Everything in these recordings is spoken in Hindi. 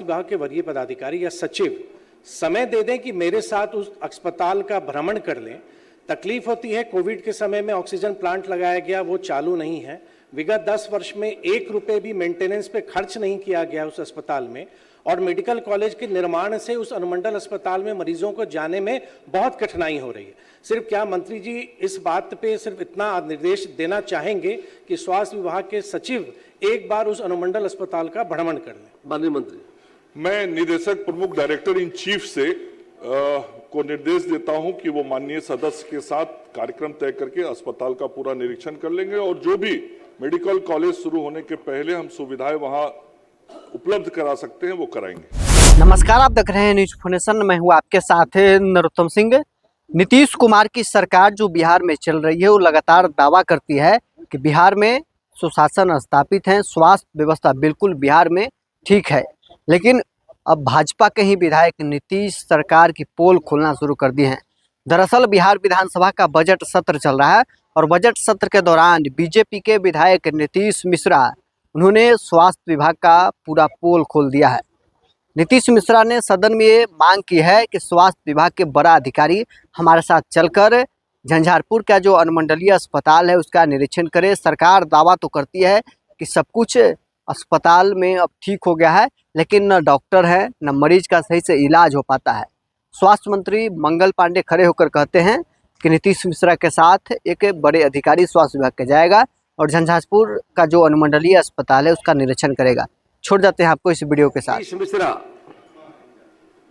विभाग के वरीय पदाधिकारी या सचिव समय दे दें कि मेरे साथ उस अस्पताल का भ्रमण कर लें। तकलीफ होती है, कोविड के समय में ऑक्सीजन प्लांट लगाया गया, वो चालू नहीं है। विगत 10 वर्ष में 1 रुपये भी मेंटेनेंस पे खर्च नहीं किया गया उस अस्पताल में, और मेडिकल कॉलेज के निर्माण से उस अनुमंडल अस्पताल में मरीजों को जाने में बहुत कठिनाई हो रही है। सिर्फ क्या मंत्री जी इस बात पे सिर्फ इतना निर्देश देना चाहेंगे कि स्वास्थ्य विभाग के सचिव एक बार उस अनुमंडल अस्पताल का भ्रमण कर लें? माननीय मंत्री, मैं निदेशक प्रमुख डायरेक्टर इन चीफ से को निर्देश देता हूं कि वो माननीय सदस्य के साथ कार्यक्रम तय करके अस्पताल का पूरा निरीक्षण कर लेंगे और जो भी मेडिकल कॉलेज शुरू होने के पहले हम सुविधाएं वहां उपलब्ध करा सकते हैं वो कराएंगे। नमस्कार, आप देख रहे हैं न्यूज इन्फॉर्मेशन। मैं हूं आपके साथ नरोत्तम सिंह। नीतीश कुमार की सरकार जो बिहार में चल रही है वो लगातार दावा करती है कि बिहार में सुशासन स्थापित है, स्वास्थ्य व्यवस्था बिल्कुल बिहार में ठीक है। लेकिन अब भाजपा के ही विधायक नीतीश सरकार की पोल खोलना शुरू कर दी है। दरअसल बिहार विधानसभा का बजट सत्र चल रहा है और बजट सत्र के दौरान बीजेपी के विधायक नीतीश मिश्रा उन्होंने स्वास्थ्य विभाग का पूरा पोल खोल दिया है। नीतीश मिश्रा ने सदन में ये मांग की है कि स्वास्थ्य विभाग के बड़ा अधिकारी हमारे साथ चलकर झंझारपुर का जो अनुमंडलीय अस्पताल है उसका निरीक्षण करे। सरकार दावा तो करती है कि सब कुछ अस्पताल में अब ठीक हो गया है, लेकिन न डॉक्टर है न मरीज का सही से इलाज हो पाता है। स्वास्थ्य मंत्री मंगल पांडे खड़े होकर कहते हैं कि नीतीश मिश्रा के साथ एक बड़े अधिकारी स्वास्थ्य विभाग के जाएगा और झंझारपुर का जो अनुमंडलीय अस्पताल है उसका निरीक्षण करेगा। छोड़ जाते हैं आपको इस वीडियो के साथ। मिश्रा।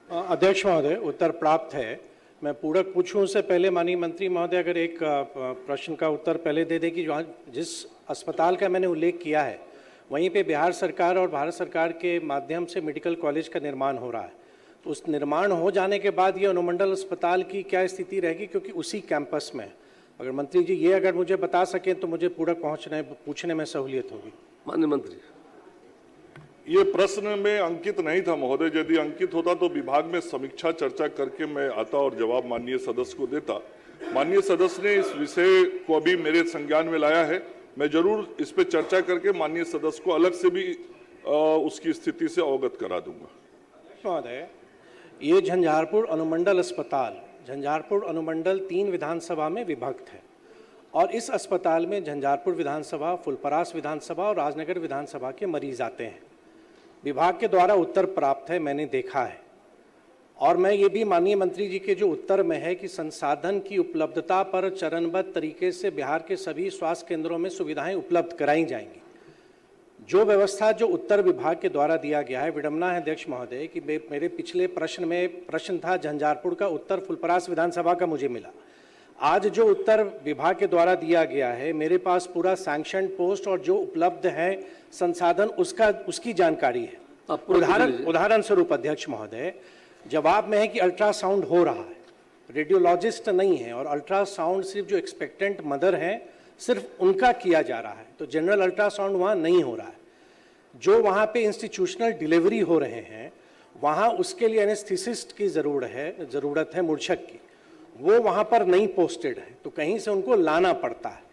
अध्यक्ष महोदय, उत्तर प्राप्त है। मैं पूरक पूछूं उससे पहले माननीय मंत्री महोदय अगर एक प्रश्न का उत्तर पहले दे दे कि जिस अस्पताल का मैंने उल्लेख किया है वहीं पे बिहार सरकार और भारत सरकार के माध्यम से मेडिकल कॉलेज का निर्माण हो रहा है, तो उस निर्माण हो जाने के बाद ये अनुमंडल अस्पताल की क्या स्थिति रहेगी, क्योंकि उसी कैंपस में। अगर मंत्री जी ये अगर मुझे बता सकें तो मुझे पूरक पूछने में सहूलियत होगी। माननीय मंत्री, ये प्रश्न में अंकित नहीं था महोदय। यदि अंकित होता तो विभाग में समीक्षा चर्चा करके मैं आता और जवाब माननीय सदस्य को देता। माननीय सदस्य ने इस विषय को अभी मेरे संज्ञान में लाया है। मैं जरूर इस पे चर्चा करके माननीय सदस्य को अलग से भी उसकी स्थिति से अवगत करा दूंगा। महोदय, ये झंझारपुर अनुमंडल अस्पताल झंझारपुर अनुमंडल 3 विधानसभा में विभक्त है और इस अस्पताल में झंझारपुर विधानसभा, फुलपरास विधानसभा और राजनगर विधानसभा के मरीज आते हैं। विभाग के द्वारा उत्तर प्राप्त है, मैंने देखा है, और मैं ये भी माननीय मंत्री जी के जो उत्तर में है कि संसाधन की उपलब्धता पर चरणबद्ध तरीके से बिहार के सभी स्वास्थ्य केंद्रों में सुविधाएं उपलब्ध कराई जाएंगी। जो व्यवस्था जो उत्तर विभाग के द्वारा दिया गया है, विडम्बना है अध्यक्ष महोदय कि मेरे पिछले प्रश्न में प्रश्न था झंझारपुर का, उत्तर फुलपरास विधानसभा का मुझे मिला। आज जो उत्तर विभाग के द्वारा दिया गया है मेरे पास पूरा सैंक्शन पोस्ट और जो उपलब्ध है संसाधन उसकी जानकारी है। उदाहरण स्वरूप अध्यक्ष महोदय, जवाब में है कि अल्ट्रासाउंड हो रहा है, रेडियोलॉजिस्ट नहीं है, और अल्ट्रासाउंड सिर्फ जो एक्सपेक्टेंट मदर हैं सिर्फ उनका किया जा रहा है, तो जनरल अल्ट्रासाउंड वहाँ नहीं हो रहा है। जो वहाँ पे इंस्टीट्यूशनल डिलीवरी हो रहे हैं वहाँ उसके लिए एनेस्थीसिस्ट की ज़रूरत है मूर्छक की, वो वहाँ पर नहीं पोस्टेड है, तो कहीं से उनको लाना पड़ता है।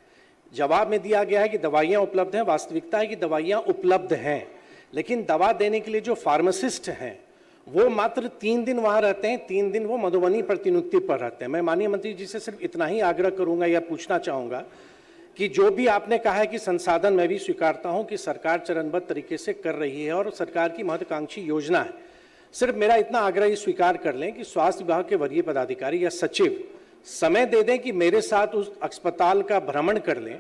जवाब में दिया गया है कि दवाइयाँ उपलब्ध हैं। वास्तविकता है कि दवाइयाँ उपलब्ध हैं, लेकिन दवा देने के लिए जो फार्मासिस्ट हैं वो मात्र 3 दिन वहाँ रहते हैं, 3 दिन वो मधुबनी प्रतिनियुक्ति पर रहते हैं। मैं माननीय मंत्री जी से सिर्फ इतना ही आग्रह करूँगा या पूछना चाहूँगा कि जो भी आपने कहा है कि संसाधन, मैं भी स्वीकारता हूँ कि सरकार चरणबद्ध तरीके से कर रही है और सरकार की महत्वाकांक्षी योजना है। सिर्फ मेरा इतना आग्रह ये स्वीकार कर लें कि स्वास्थ्य विभाग के वरीय पदाधिकारी या सचिव समय दे दें कि मेरे साथ उस अस्पताल का भ्रमण कर लें।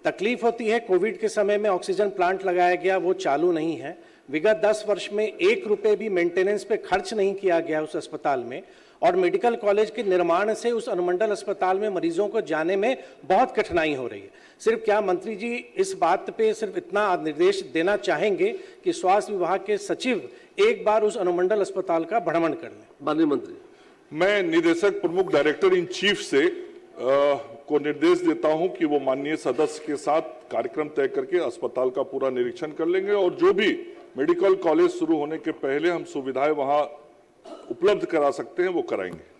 तकलीफ होती है, कोविड के समय में ऑक्सीजन प्लांट लगाया गया, वो चालू नहीं है। विगत 10 वर्ष में 1 रुपये भी मेंटेनेंस पे खर्च नहीं किया गया उस अस्पताल में, और मेडिकल कॉलेज के निर्माण से उस अनुमंडल अस्पताल में मरीजों को जाने में बहुत कठिनाई हो रही है। सिर्फ क्या मंत्री जी इस बात पे सिर्फ इतना निर्देश देना चाहेंगे कि स्वास्थ्य विभाग के सचिव एक बार उस अनुमंडल अस्पताल का भ्रमण कर लें? माननीय मंत्री, मैं निदेशक प्रमुख डायरेक्टर इन चीफ से को निर्देश देता हूं कि वो माननीय सदस्य के साथ कार्यक्रम तय करके अस्पताल का पूरा निरीक्षण कर लेंगे और जो भी मेडिकल कॉलेज शुरू होने के पहले हम सुविधाएं वहां उपलब्ध करा सकते हैं वो कराएंगे।